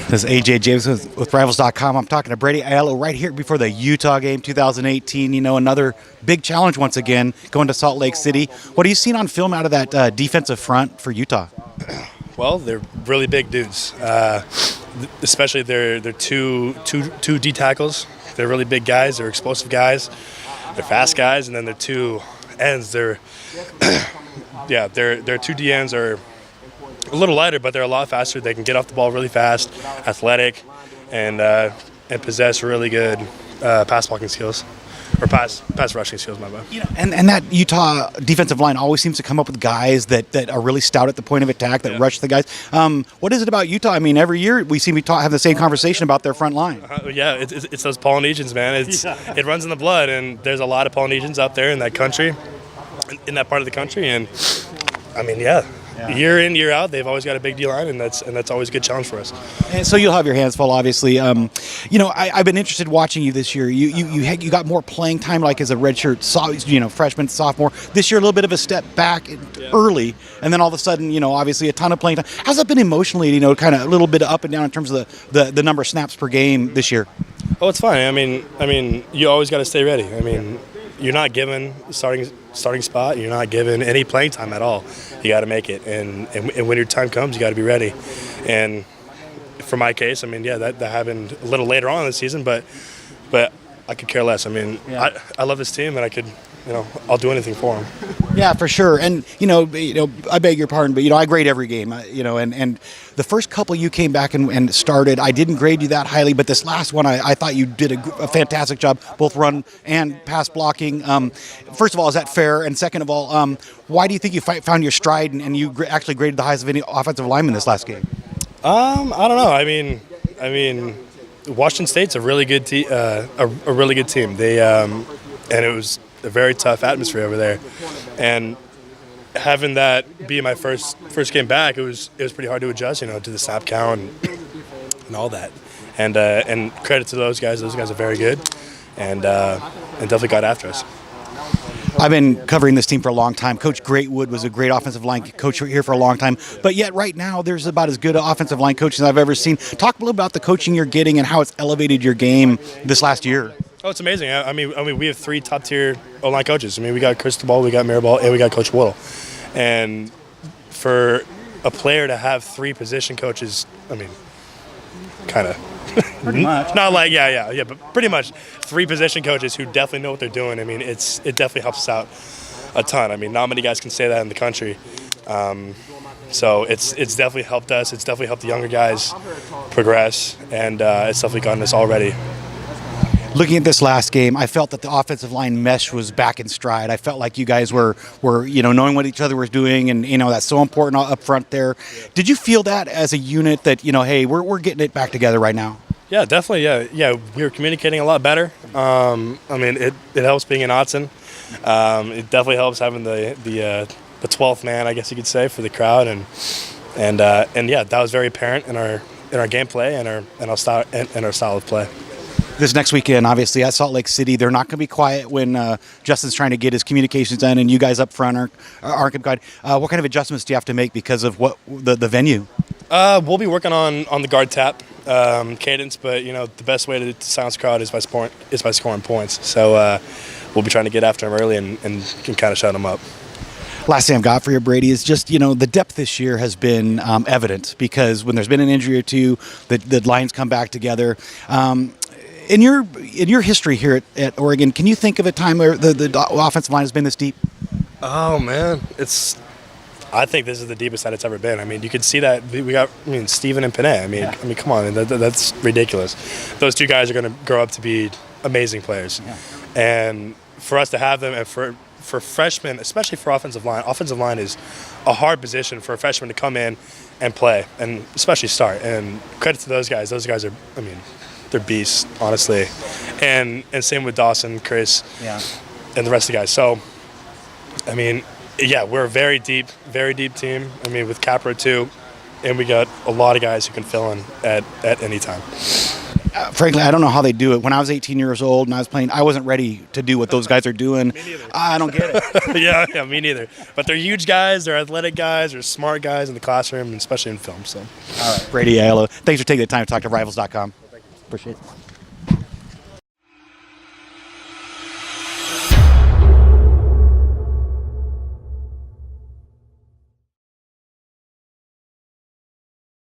This is AJ Jacobson with Rivals.com. I'm talking to Brady Aiello right here before the Utah game 2018. You know, another big challenge once again, going to Salt Lake City. What have you seen on film out of that defensive front for Utah? Well, they're really big dudes, especially they're two D tackles. They're really big guys. They're explosive guys. They're fast guys, and then their two ends. Their two D ends are a little lighter, but they're a lot faster. They can get off the ball really fast, athletic, and possess really good pass blocking skills. Or pass rushing skills, my bad. And that Utah defensive line always seems to come up with guys that are really stout at the point of attack, that rush the guys. What is it about Utah? I mean, every year we seem to have the same conversation about their front line. It's those Polynesians, man. It runs in the blood, and there's a lot of Polynesians out there in that country, in that part of the country. And, I mean, year in, year out, they've always got a big D line, and that's always a good challenge for us. And so you'll have your hands full, obviously. I've been interested watching you this year. You got more playing time, like as a redshirt, freshman, sophomore. This year, a little bit of a step back early, and then all of a sudden, obviously a ton of playing time. How's that been emotionally? Kind of a little bit up and down in terms of the number of snaps per game this year. Oh, it's fine. I mean, you always got to stay ready. I mean, you're not given starting spot. You're not given any playing time at all. You got to make it, and when your time comes, you got to be ready. And for my case, I mean, that happened a little later on in the season, but I could care less. I mean, I love this team, and I could, I'll do anything for them. Yeah, for sure. And I beg your pardon, but I grade every game. And the first couple you came back and started, I didn't grade you that highly, but this last one, I thought you did a fantastic job, both run and pass blocking. First of all, is that fair? And second of all, why do you think you found your stride and you actually graded the highest of any offensive lineman this last game? I don't know. I mean, Washington State's a really good team. A really good team. They and it was a very tough atmosphere over there, and having that be my first game back, it was pretty hard to adjust, to the snap count and all that. And credit to those guys. Those guys are very good, and definitely got after us. I've been covering this team for a long time. Coach Greatwood was a great offensive line coach here for a long time. But yet right now there's about as good an offensive line coach as I've ever seen. Talk a little about the coaching you're getting and how it's elevated your game this last year. Oh, it's amazing. I mean, we have three top-tier O-line coaches. I mean, we got Cristobal, we got Mirabal, and we got Coach Woodle. And for a player to have three position coaches, I mean, kind of. Pretty much. Not like, but pretty much three position coaches who definitely know what they're doing. I mean, it definitely helps us out a ton. I mean, not many guys can say that in the country. So it's definitely helped us. It's definitely helped the younger guys progress, and it's definitely gotten us all ready. Looking at this last game, I felt that the offensive line mesh was back in stride. I felt like you guys were knowing what each other was doing, and that's so important up front there. Did you feel that as a unit that hey, we're getting it back together right now? Yeah, definitely. Yeah. We were communicating a lot better. I mean, it helps being in Autzen. It definitely helps having the 12th man, I guess you could say, for the crowd, and that was very apparent in our gameplay and our style of play. This next weekend, obviously, at Salt Lake City, they're not going to be quiet when Justin's trying to get his communications done and you guys up front aren't going to be quiet. What kind of adjustments do you have to make because of what the venue? We'll be working on the guard tap cadence, but the best way to silence the crowd is by scoring points. So we'll be trying to get after them early and kind of shut them up. Last thing I've got for you, Brady, is just, the depth this year has been evident because when there's been an injury or two, the lines come back together. In your history here at Oregon, can you think of a time where the offensive line has been this deep? Oh, man. I think this is the deepest that it's ever been. I mean, you could see that we got Steven and Panay. I mean, come on, that's ridiculous. Those two guys are going to grow up to be amazing players. Yeah. And for us to have them, and for freshmen, especially for offensive line is a hard position for a freshman to come in and play, and especially start. And credit to those guys. Those guys are, they're beasts, honestly. And same with Dawson, Chris, and the rest of the guys. So, we're a very deep team. With Capra too, and we got a lot of guys who can fill in at any time. Frankly, I don't know how they do it. When I was 18 years old and I was playing, I wasn't ready to do what those guys are doing. Me neither. I don't get it. Yeah, me neither. But they're huge guys, they're athletic guys, they're smart guys in the classroom, and especially in film. So, Brady Aiello, thanks for taking the time to talk to Rivals.com. Appreciate it.